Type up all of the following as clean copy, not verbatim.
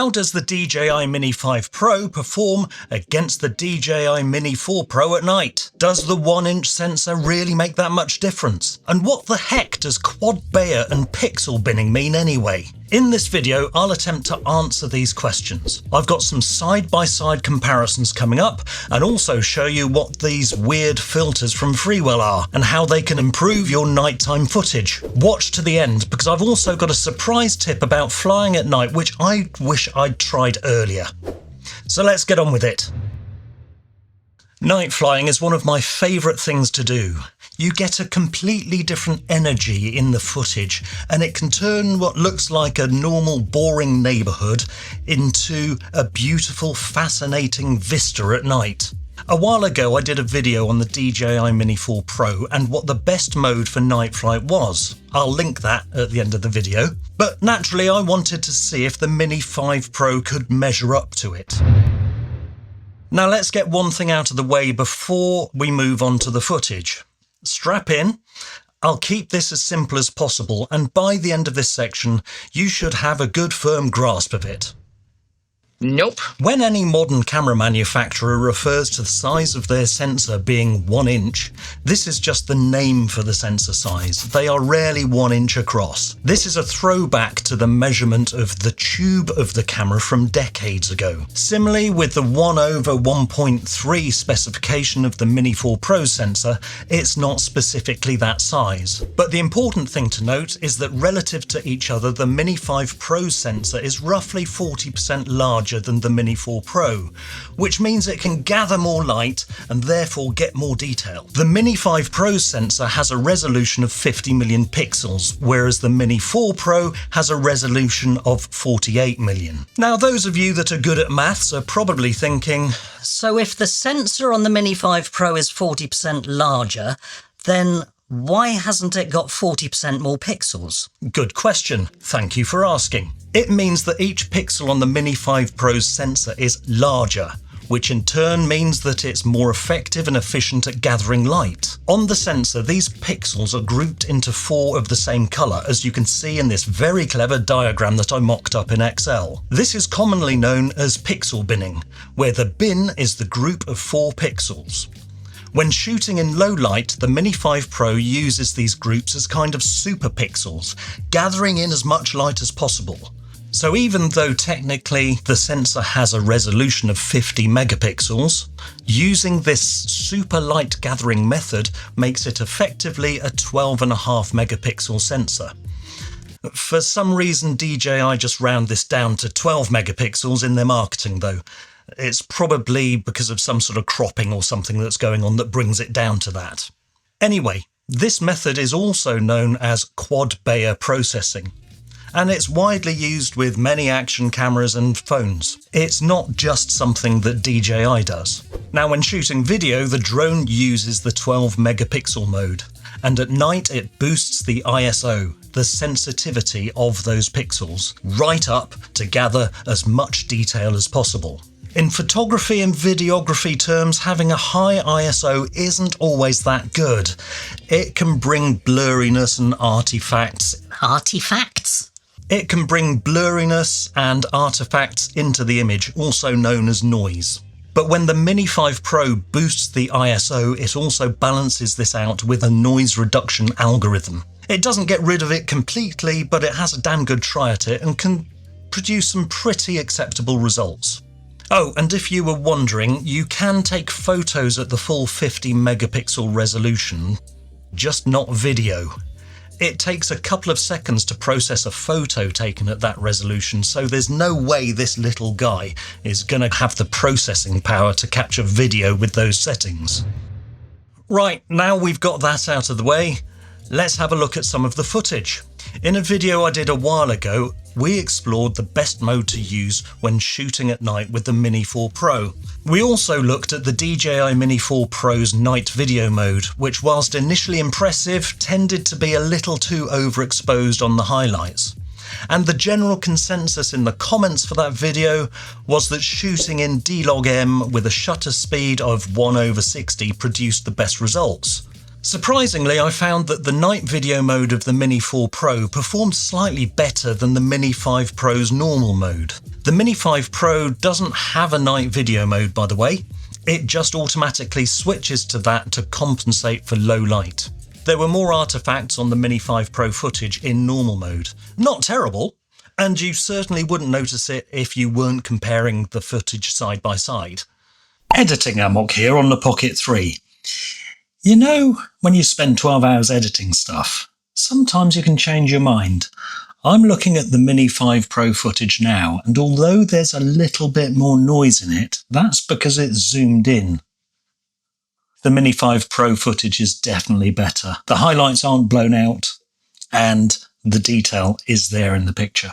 How does the DJI Mini 5 Pro perform against the DJI Mini 4 Pro at night? Does the 1-inch sensor really make that much difference? And what the heck does quad Bayer and pixel binning mean anyway? In this video, I'll attempt to answer these questions. I've got some side-by-side comparisons coming up, and also show you what these weird filters from Freewell are, and how they can improve your nighttime footage. Watch to the end, because I've also got a surprise tip about flying at night, which I wish I'd tried earlier. So let's get on with it. Night flying is one of my favourite things to do. You get a completely different energy in the footage, and it can turn what looks like a normal boring neighbourhood into a beautiful, fascinating vista at night. A while ago I did a video on the DJI Mini 4 Pro and what the best mode for night flight was. I'll link that at the end of the video, but naturally I wanted to see if the Mini 5 Pro could measure up to it. Now let's get one thing out of the way before we move on to the footage. Strap in. I'll keep this as simple as possible, and by the end of this section, you should have a good firm grasp of it. Nope. When any modern camera manufacturer refers to the size of their sensor being 1 inch, this is just the name for the sensor size. They are rarely 1 inch across. This is a throwback to the measurement of the tube of the camera from decades ago. Similarly, with the 1/1.3 specification of the Mini 4 Pro sensor, it's not specifically that size. But the important thing to note is that relative to each other, the Mini 5 Pro sensor is roughly 40% larger than the Mini 4 Pro, which means it can gather more light and therefore get more detail. The Mini 5 Pro sensor has a resolution of 50 million pixels, whereas the Mini 4 Pro has a resolution of 48 million. Now, those of you that are good at maths are probably thinking, so if the sensor on the Mini 5 Pro is 40% larger, then why hasn't it got 40% more pixels? Good question. Thank you for asking. It means that each pixel on the Mini 5 Pro's sensor is larger, which in turn means that it's more effective and efficient at gathering light. On the sensor, these pixels are grouped into 4 of the same colour, as you can see in this very clever diagram that I mocked up in Excel. This is commonly known as pixel binning, where the bin is the group of 4 pixels. When shooting in low light, the Mini 5 Pro uses these groups as kind of super pixels, gathering in as much light as possible. So even though technically the sensor has a resolution of 50 megapixels, using this super light gathering method makes it effectively a 12.5 megapixel sensor. For some reason DJI just round this down to 12 megapixels in their marketing though. It's probably because of some sort of cropping or something that's going on that brings it down to that. Anyway, this method is also known as quad Bayer processing, and it's widely used with many action cameras and phones. It's not just something that DJI does. Now, when shooting video, the drone uses the 12 megapixel mode, and at night it boosts the ISO, the sensitivity of those pixels, right up to gather as much detail as possible. In photography and videography terms, having a high ISO isn't always that good. It can bring blurriness and artifacts. Artifacts? It can bring blurriness and artifacts into the image, also known as noise. But when the Mini 5 Pro boosts the ISO, it also balances this out with a noise reduction algorithm. It doesn't get rid of it completely, but it has a damn good try at it and can produce some pretty acceptable results. Oh, and if you were wondering, you can take photos at the full 50 megapixel resolution, just not video. It takes a couple of seconds to process a photo taken at that resolution, so there's no way this little guy is going to have the processing power to capture video with those settings. Right, now we've got that out of the way, let's have a look at some of the footage. In a video I did a while ago, we explored the best mode to use when shooting at night with the Mini 4 Pro. We also looked at the DJI Mini 4 Pro's night video mode, which whilst initially impressive, tended to be a little too overexposed on the highlights. And the general consensus in the comments for that video was that shooting in DLOG-M with a shutter speed of 1/60 produced the best results. Surprisingly, I found that the night video mode of the Mini 4 Pro performed slightly better than the Mini 5 Pro's normal mode. The Mini 5 Pro doesn't have a night video mode, by the way. It just automatically switches to that to compensate for low light. There were more artifacts on the Mini 5 Pro footage in normal mode. Not terrible, and you certainly wouldn't notice it if you weren't comparing the footage side by side. Editing Amok here on the Pocket 3. You know, when you spend 12 hours editing stuff, sometimes you can change your mind. I'm looking at the Mini 5 Pro footage now, and although there's a little bit more noise in it, that's because it's zoomed in. The Mini 5 Pro footage is definitely better. The highlights aren't blown out, and the detail is there in the picture.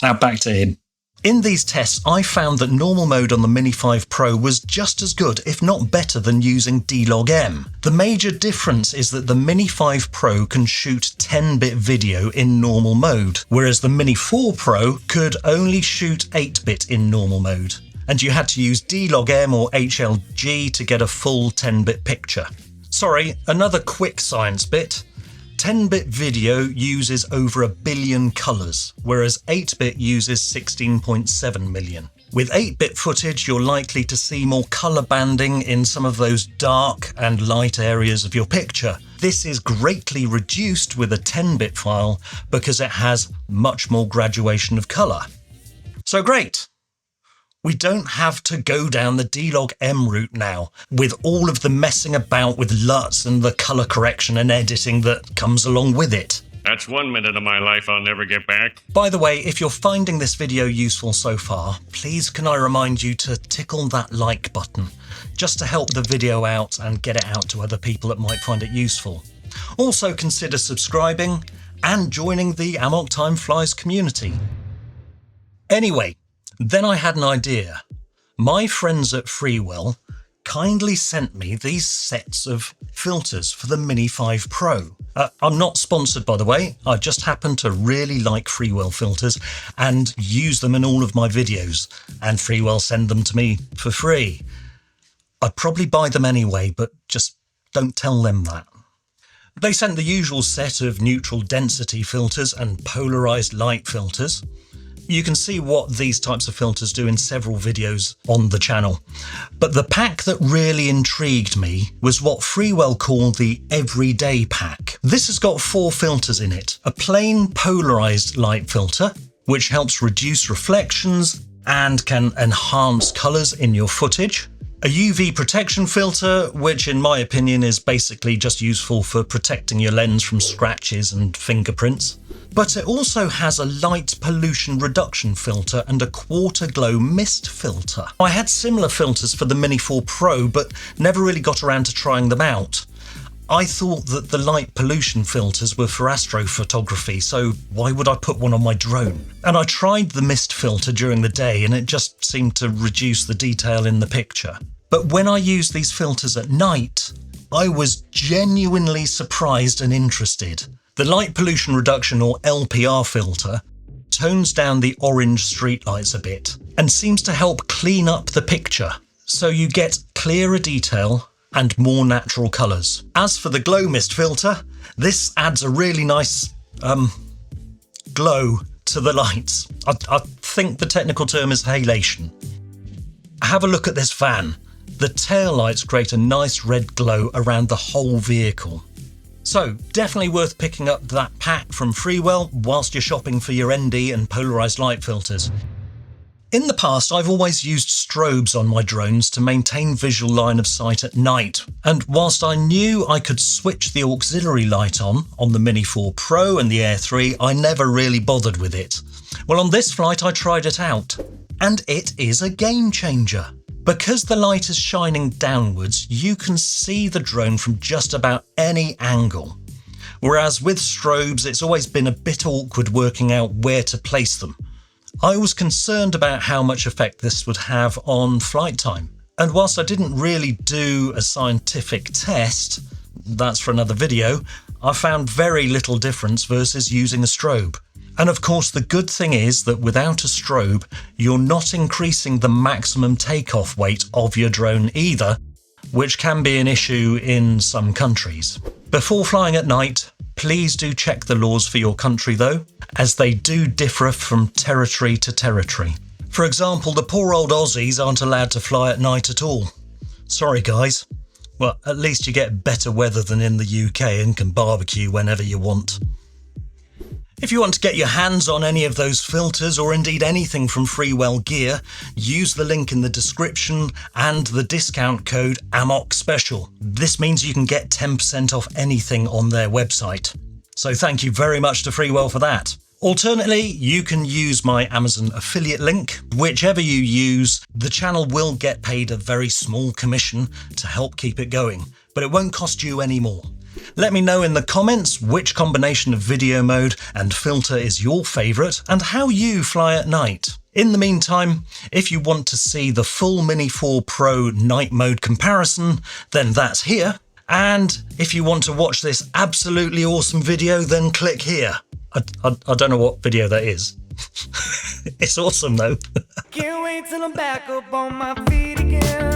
Now back to him. In these tests, I found that normal mode on the Mini 5 Pro was just as good, if not better, than using DLOG-M. The major difference is that the Mini 5 Pro can shoot 10-bit video in normal mode, whereas the Mini 4 Pro could only shoot 8-bit in normal mode, and you had to use DLOG-M or HLG to get a full 10-bit picture. Sorry, another quick science bit. 10-bit video uses over 1 billion colours, whereas 8-bit uses 16.7 million. With 8-bit footage, you're likely to see more colour banding in some of those dark and light areas of your picture. This is greatly reduced with a 10-bit file because it has much more graduation of colour. So great! We don't have to go down the DLOG-M route now, with all of the messing about with LUTs and the colour correction and editing that comes along with it. That's 1 minute of my life I'll never get back. By the way, if you're finding this video useful so far, please can I remind you to tickle that like button, just to help the video out and get it out to other people that might find it useful. Also consider subscribing and joining the AmokTimeFlies community. Anyway, then I had an idea. My friends at Freewell kindly sent me these sets of filters for the Mini 5 Pro. I'm not sponsored, by the way. I just happen to really like Freewell filters and use them in all of my videos, and Freewell send them to me for free. I'd probably buy them anyway, but just don't tell them that. They sent the usual set of neutral density filters and polarized light filters. You can see what these types of filters do in several videos on the channel. But the pack that really intrigued me was what Freewell call the Everyday Pack. This has got 4 filters in it. A plain polarized light filter, which helps reduce reflections and can enhance colors in your footage. A UV protection filter, which in my opinion is basically just useful for protecting your lens from scratches and fingerprints. But it also has a light pollution reduction filter and a quarter glow mist filter. I had similar filters for the Mini 4 Pro, but never really got around to trying them out. I thought that the light pollution filters were for astrophotography, so why would I put one on my drone? And I tried the mist filter during the day and it just seemed to reduce the detail in the picture. But when I used these filters at night, I was genuinely surprised and interested. The light pollution reduction or LPR filter tones down the orange streetlights a bit and seems to help clean up the picture, so you get clearer detail and more natural colours. As for the glow mist filter, this adds a really nice glow to the lights. I think the technical term is halation. Have a look at this fan. The taillights create a nice red glow around the whole vehicle. So, definitely worth picking up that pack from Freewell whilst you're shopping for your ND and polarised light filters. In the past, I've always used strobes on my drones to maintain visual line of sight at night, and whilst I knew I could switch the auxiliary light on the Mini 4 Pro and the Air 3, I never really bothered with it. Well, on this flight I tried it out, and it is a game changer. Because the light is shining downwards, you can see the drone from just about any angle. Whereas with strobes, it's always been a bit awkward working out where to place them. I was concerned about how much effect this would have on flight time. And whilst I didn't really do a scientific test, that's for another video, I found very little difference versus using a strobe. And of course, the good thing is that without a strobe, you're not increasing the maximum takeoff weight of your drone either, which can be an issue in some countries. Before flying at night, please do check the laws for your country though, as they do differ from territory to territory. For example, the poor old Aussies aren't allowed to fly at night at all. Sorry guys. Well, at least you get better weather than in the UK and can barbecue whenever you want. If you want to get your hands on any of those filters or indeed anything from Freewell gear, use the link in the description and the discount code AMOKSPECIAL. This means you can get 10% off anything on their website. So thank you very much to Freewell for that. Alternately, you can use my Amazon affiliate link. Whichever you use, the channel will get paid a very small commission to help keep it going, but it won't cost you any more. Let me know in the comments which combination of video mode and filter is your favourite and how you fly at night. In the meantime, if you want to see the full Mini 4 Pro night mode comparison, then that's here. And if you want to watch this absolutely awesome video, then click here. I don't know what video that is. It's awesome though. Can't wait till I'm back up on my feet again.